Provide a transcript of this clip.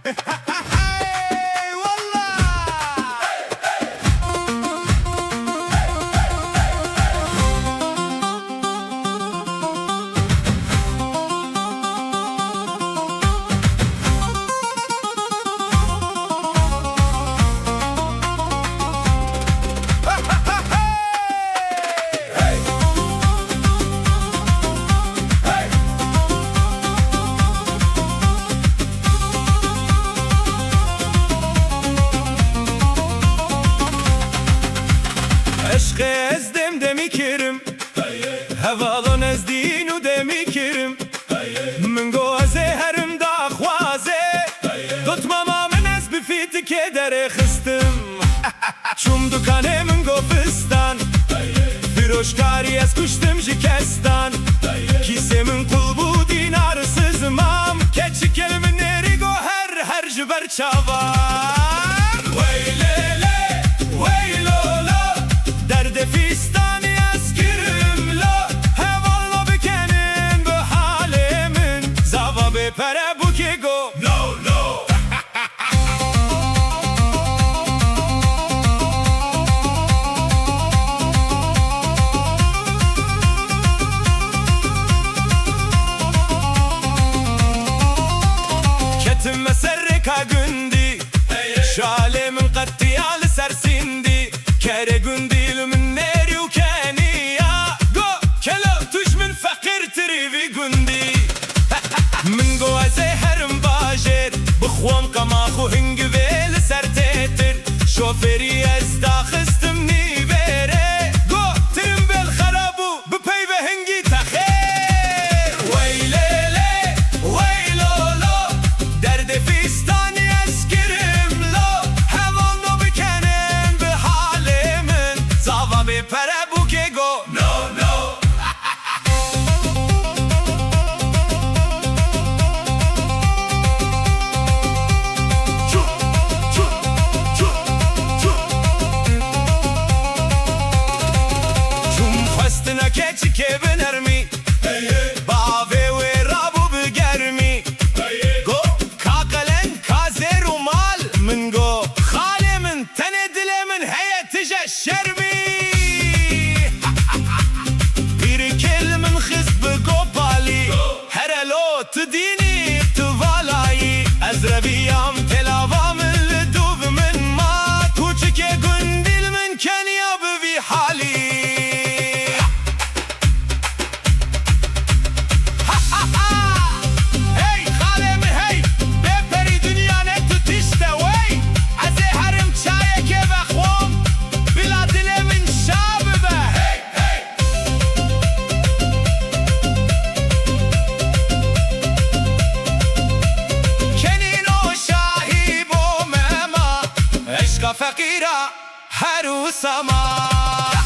Hey والله عشق از دمی کرم هوالان از دینو دمی کرم من گو از هرم دا خوازه دوت ماما من از بفیت که در خستم چوم دکانه من گو فستان فروشکاری از کشتم شکستان کیسه من قل بو دینار سزمام keçi kelime neri go her جبر çavar ویلله ویلولا درد فیستانی اسکرم لا هوالا بکنن به حال من زوا بپره بو که گو نو نو کتم مسرکا gündi şalemin kattiyalı sersindi kere gündil min neri ukeni ya go kelo tuş min fakir trivi gündi min go aze herim bajer bخوام kama xu hingi vel sertetir şoferi ez daxistim ni bere go trim bel kharabu bpey ve hingi taxir weylele weylolo derde fistani eskirim lo hevalno bikenen be halimin zava be pere bu ke go no no keçi ke benermi bave ve rabu bigermi go kakalen kazeru mal min go halemin tenedilemin heyetice şermi bir kelmin hizbi gopali herelo tdini tıvalayı ezreviyam telavamın liduv min ma kuçike gündil min kenya bi hali فقيرة هرو سما